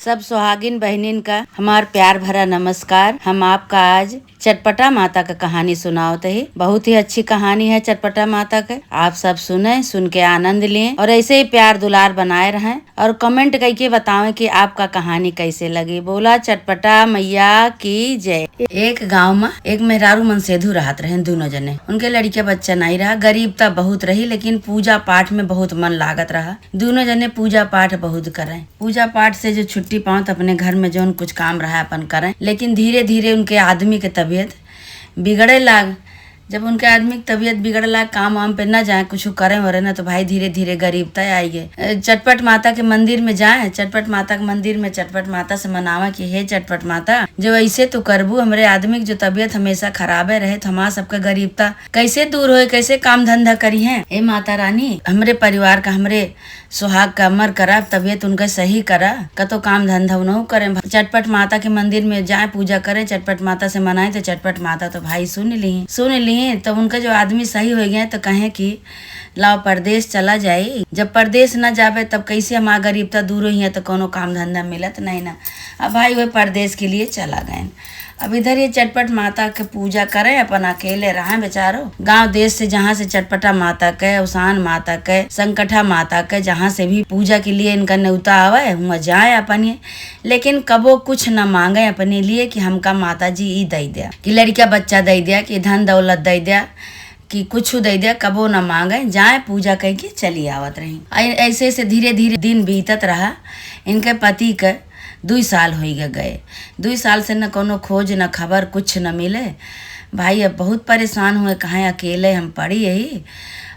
सब सुहागिन बहनिन का हमार प्यार भरा नमस्कार। हम आपका आज चटपटा माता का कहानी सुनावत है। बहुत ही अच्छी कहानी है चटपटा माता का। आप सब सुने, सुन के आनंद लिए और ऐसे ही प्यार दुलार बनाए रहें और कमेंट करके बतावें कि आपका कहानी कैसे लगी। बोला चटपटा मैया की जय। एक गांव में एक मेहरारू मनसेधु रहत रहे दोनों जने। उनके लड़के बच्चा नहीं रहा, गरीबता बहुत रही, लेकिन पूजा पाठ में बहुत मन लागत रहा। दोनों जने पूजा पाठ बहुत करें। पूजा पाठ से जो छुट्टी पाओ तो अपने घर में जो कुछ काम रहा अपन करें। लेकिन धीरे धीरे उनके आदमी के तबीयत बिगड़े लाग। जब उनके आदमी की तबीयत बिगड़े लाग, काम वाम पे न जाए, कुछ करें वरे ना, तो भाई धीरे धीरे गरीबता आई है। चटपट माता के मंदिर में जाए, चटपट माता के मंदिर में चटपट माता से मनावा कि हे चटपट माता, जो ऐसे तो करबू, हमरे आदमी की जो तबीयत हमेशा खराबे रहे तो हमारा सबका गरीबता कैसे दूर हो, कैसे काम धंधा करी है। ए माता रानी, हमरे परिवार का, हमरे सुहाग का अमर करा, तबीयत उनका सही करा, कतो काम धंधा उन्हों करें। चटपट माता के मंदिर में जाए, पूजा करें, चटपट माता से मनाए। तो चटपट माता तो भाई सुन ली। तो उनका जो आदमी सही हो गया तो कहे कि लाओ परदेश चला जाए। जब परदेश न जावे तब कैसे हमारा गरीबता दूर हुई है, तो कोनो काम धंधा मिलत नहीं ना। अब भाई वह परदेश के लिए चला गए। अब इधर ये चटपट माता के पूजा करें, अपन अकेले रहे बेचारो। गांव देश से जहाँ से चटपटा माता के, उसान माता के, संकटा माता के, जहाँ से भी पूजा के लिए इनका न्योता आवे, वहाँ जाए अपन ये। लेकिन कबो कुछ न मांगे अपने लिए कि हमका माता जी ई दे दिया, कि लड़का बच्चा दे दिया, कि धन दौलत दे दिया, कि कुछ दे दिया, कबो न मांगे, जाए पूजा करके चली आवत रही। ऐसे ऐसे धीरे धीरे दिन बीतत रहा। इनके पति के 2 साल हो गए। 2 साल से न कोनो खोज न खबर, कुछ न मिले। भाई अब बहुत परेशान हुए, कहाँ अकेले हम पड़ी यही।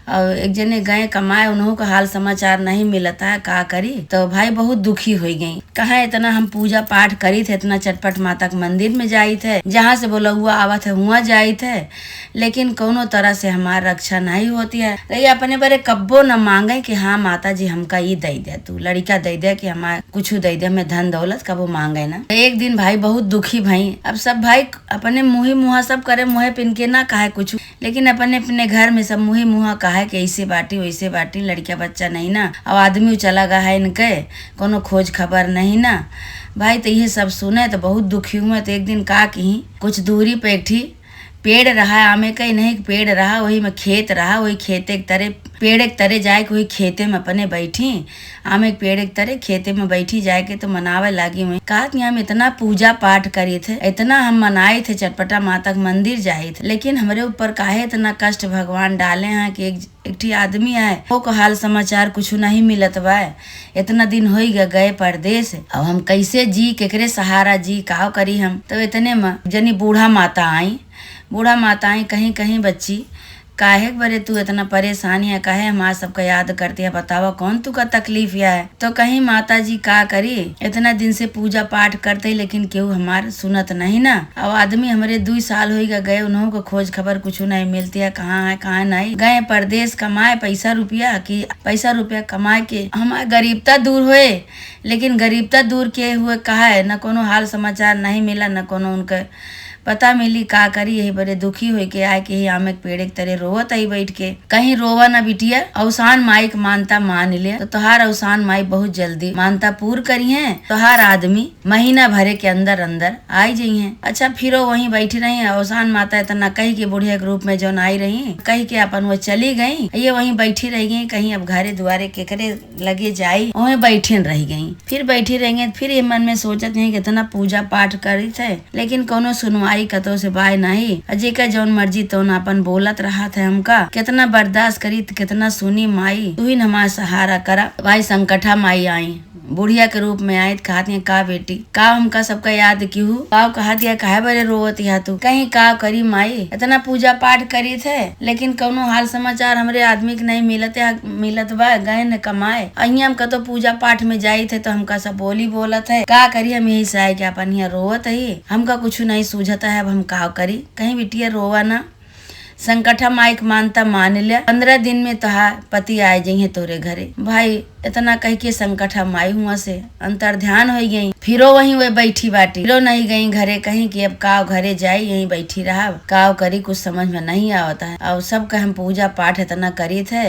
और एक जने गए कमाए, उन्हों का हाल समाचार नहीं मिलता है, का करी। तो भाई बहुत दुखी हो गई। कहाँ इतना हम पूजा पाठ करी थे, इतना चटपट माता के मंदिर में जाई थे, जहाँ से बोला हुआ आवत है हुआ जाई थे, लेकिन कोनो तरह से हमारी रक्षा नहीं होती है। ये अपने बारे कब्बो न मांगे कि हाँ माता जी हमका ये दे दे, तू लड़का दे दे, कि हमारे कुछ दे दे, हमें धन दौलत कबो मांगे ना। एक दिन भाई बहुत दुखी भाई। अब सब भाई अपने मुँही मुँहा सब करे, मुँहे पिन के ना कहे कुछ, लेकिन अपने अपने घर में सब मुँही मुँहा कहे कि ऐसे बाटी वैसे बाटी, लड़का बच्चा नहीं ना। अब आदमी चला गया है इनके, कोनो खोज खबर नहीं ना। भाई तो ये सब सुने तो बहुत दुखी हुए। तो एक दिन का कहीं कुछ दूरी पे एक पेड़ रहा, आमे का ही नहीं पेड़ रहा, वही में खेत रहा, वही खेते के तरह पेड़ के तरह जाए के वही खेते में अपने बैठी। आमे के पेड़ के तरह खेते में बैठी जाए के तो मनावे लागी। हुई कहा कि हम इतना पूजा पाठ करे थे, इतना हम मनाए थे, चटपटा माता के मंदिर जाए थे, लेकिन हमारे ऊपर काहे इतना कष्ट भगवान डाले हैं कि एक आदमी है, वो को हाल समाचार कुछ नहीं मिलत बा। इतना दिन हो गए परदेश, अब हम कैसे जी, केकरे सहारा जी, का करी हम। तो इतने में जनी बूढ़ा माता आई। बूढ़ा माता आई, कहीं कहीं बच्ची काहे बरे तू इतना परेशानी है, काहे हमारा सबका याद करती है, बतावा कौन तू का तकलीफ या है। तो कहीं माता जी का करी, इतना दिन से पूजा पाठ करते लेकिन केहू हमार सुनत नहीं ना। अब आदमी हमारे 2 साल हो गए, उन्हों को खोज खबर कुछ नहीं मिलती है, कहाँ नहीं गए परदेश कमाए पैसा रुपया कमाए के हमारे गरीबता दूर हुए। लेकिन गरीबता दूर के हुए कहा है, न कोनो हाल समाचार नहीं मिला, न कोनो उनके पता मिली, का करी। यही बड़े दुखी हो के आए कि आमे के पेड़ के तरह रोवत आई बैठ के। कहीं रोवा न बिटिया, अवसान माई के मानता मान ले तो तुहार अवसान माई बहुत जल्दी मानता पूर करी है। तुहार आदमी महीना भरे के अंदर अंदर आई जाइ है। अच्छा फिर वहीं बैठी रही। अवसान माता इतना कही के बुढ़िया के रूप में जो आई रही, कही के अपन वो चली गई, ये वहीं बैठी रह गई। कहीं अब घरे दुआरे केकरे लगे जाई, वहीं बैठी रह गई। फिर बैठी रहेंगे, फिर ये मन में सोचत है कितना पूजा पाठ करी थे, लेकिन कोनो सुनवाई कतो से बाय नहीं। अजय का जौन मर्जी तो अपन बोलत रहा था, हमका कितना बर्दाश्त करी, कितना सुनी माई, तू ही हमारा सहारा करा। भाई संकटा माई आई, बुढ़िया के रूप में आई। कहती है का बेटी, का हमका सबका याद क्यों, का कहा दिया, काहे बड़े रोवत या तू, कहीं का करी माई, इतना पूजा पाठ करी थे, लेकिन कोनो हाल समाचार हमरे आदमी के नहीं मिलत बा, गए न कमाए। अहिया हम कतो पूजा पाठ में जाई थे तो हमका सब बोलत है, का करी। हम यही से आए कि अपन यहाँ रोवत है, हमका कुछ नहीं सूझता है, अब हम का करी। कहीं बिटिया रोवा ना, संकटा माइक मानता मान लिया, 15 दिन में तुहार पति आए जाइए तोरे घरे। भाई इतना कह के संकटा माई हुआ से अंतर ध्यान हो गई। फिरो वहीं वे बैठी बाटी, फिरो नहीं गई घरे, कहीं कि अब काव घरे जाई, यहीं बैठी रहा, काव करी कुछ समझ में नहीं आवता है। और सबका हम पूजा पाठ इतना करी थे,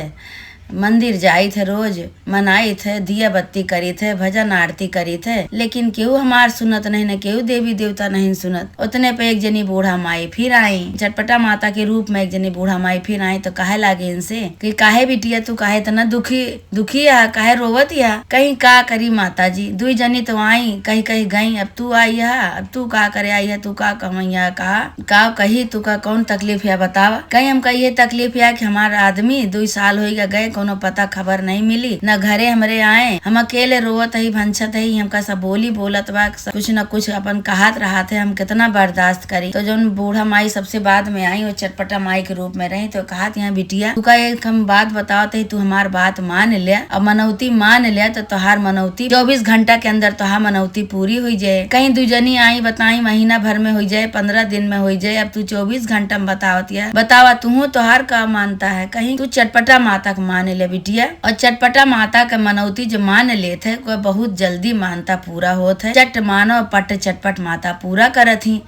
मंदिर जाई थे, रोज मनाई थे, दिया बत्ती करी थे, भजन आरती करी थे, लेकिन केहू हमार सुनत नहीं, न केहू देवी देवता नहीं सुनत। उतने पे एक जनी बूढ़ा माई फिर आई, चटपटा माता के रूप में एक जनी बूढ़ा माई फिर आई। तो कहे लागे इनसे कि काहे बिटिया तू काहे इतना दुखी है, काहे रोवत या? कहीं का करी माता जी, दुई जनी तो आई, कहीं कहीं गई, अब तू आई है, अब तू का करे आई है, तू का कमैया का कही तू का कौन तकलीफ है बतावा? कहीं हम ये तकलीफ है कि हमारा आदमी 2 साल हो गए, कोनो पता खबर नहीं मिली, न घरे हमरे आए, हम अकेले रोवत ही भंछत ही, हमका सब बोली बोलत बा, कुछ न कुछ अपन कहत रहा थे, हम कितना बर्दाश्त करी। तो जो बूढ़ा माई सबसे बाद में आई, वो चटपटा माई के रूप में रही, तो कहा यहाँ बिटिया तू का एक हम बात बताओ थे, तू हमार बात मान लिया और मनौती मान लिया तो तोहार मनौती 24 घंटा के अंदर तोहार मनौती पूरी हुई जाए। कहीं दुजनी आई बताई महीना भर में हो जाए, 15 दिन में हो जाए, अब तू 24 घंटा में बतावतिया, बतावा तू तोहार का मानता है? कहीं तू चटपटा माता को मान ले बिटिया, और चटपटा माता का मनौती जो मान लेते है कोई बहुत जल्दी मानता पूरा होता है। चट मानो पट चटपट माता पूरा करत ही,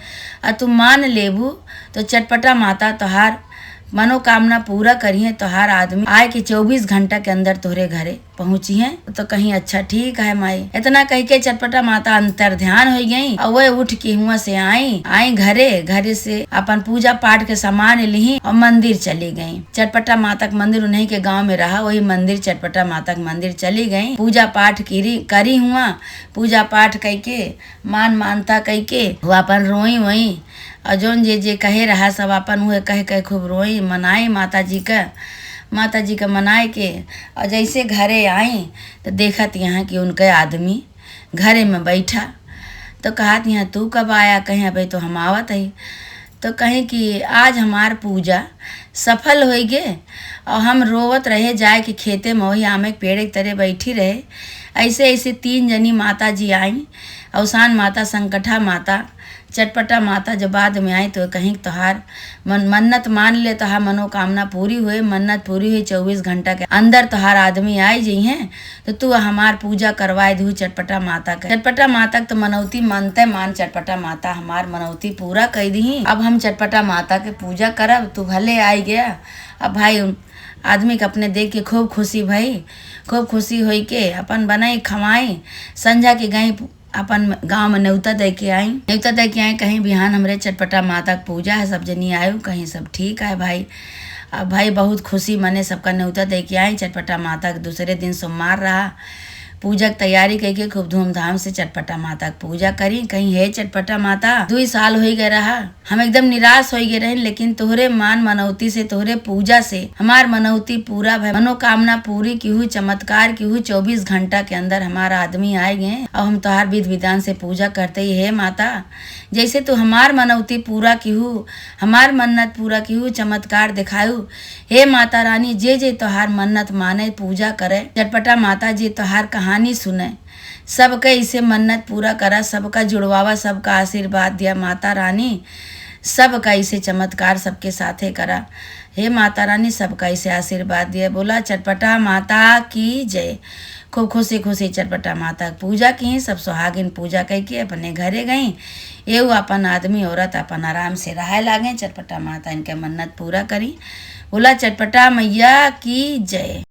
और तू मान लेबू तो चटपटा माता तोहार मनोकामना पूरा करिए, तोहार आदमी आए कि 24 घंटा के अंदर तोहरे घरे पहुंची है। तो कहीं अच्छा ठीक है माई, इतना कह के चटपटा माता अंतर ध्यान हो गई, और वह उठ के हुआ से आई घरे से अपन पूजा पाठ के सामान ली और मंदिर चली गई। चटपटा माता का मंदिर उन्हीं के गांव में रहा, वही मंदिर चटपटा माता का मंदिर चली गई, पूजा पाठ करी हुआ, पूजा पाठ करके मानता करके हुआ अपन रोई वही, और जोन जे कहे रहा सब अपन हुए कह खूब रोई मनाई माता जी का मनाए के। और जैसे घरे आई तो देखत यहाँ कि उनके आदमी घरे में बैठा, तो कहत यहाँ तू कब आया? कहीं भाई तो हम आवत है। तो कहें कि आज हमार पूजा सफल हो गए, और हम रोवत रहे जाए कि खेते में वही आमे के पेड़ के तरह बैठी रहे। ऐसे 3 जनी माता जी आई, अवसान माता, संकटा माता, चटपटा माता जब बाद में आई, तो कहीं तोहार मन्नत मान ले, तोहार मनोकामना पूरी हुए, मन्नत पूरी हुई 24 घंटा के अंदर तोहार आदमी आई जी हैं, तो तू हमार पूजा करवाए दू चटपटा माता का। चटपटा माता तो मनौती मानते मान, चटपटा माता हमार मनौती पूरा कर दी। अब हम चटपटा माता के पूजा करब, तू भले आई गया। अब भाई आदमी के अपने देख के खूब खुशी भई, खूब खुशी होई के अपन बनाई खवाई, संझा के गई अपन गांव में न्योता दे के आई, कहीं बिहान हमरे चटपटा माता की पूजा है, सब जनी आयु, कहीं सब ठीक है भाई। अब भाई बहुत खुशी मने सबका न्योता दे के आई। चटपटा माता के दूसरे दिन सोमवार रहा, पूजा की तैयारी करके खूब धूमधाम से चटपटा माता की पूजा करी। कहीं हे चटपटा माता 2 साल हो गए रहा, हम एकदम निराश हो गए रहे, लेकिन तोहरे मान मनौती से, तोहरे पूजा से हमार मनौती पूरा भय, मनोकामना पूरी की हुई, चमत्कार की हुई। 24 घंटा के अंदर हमारा आदमी आए गए, और हम तोहार विधि विधान से पूजा करते ही। हे माता, जैसे तू हमार मनौती पूरा की हूँ, हमार मन्नत पूरा की हूँ, चमत्कार दिखायू। हे माता रानी, जे तोहार मन्नत माने पूजा करे, चटपटा माता जी तोहार कहानी सुने, सबका इसे मन्नत पूरा करा, सबका जुड़वावा, सबका आशीर्वाद दिया माता रानी, सबका इसे चमत्कार सबके साथे करा। हे माता रानी, सबका इसे आशीर्वाद दिया। बोला चटपटा माता की जय। खूब खुशी खुशी चटपटा माता की पूजा की, सब सुहागिन पूजा करके अपने घरे गई। एवं अपन आदमी औरत अपन आराम से रहे लागे। चटपटा माता इनके मन्नत पूरा करी। बोला चटपटा मैया की जय।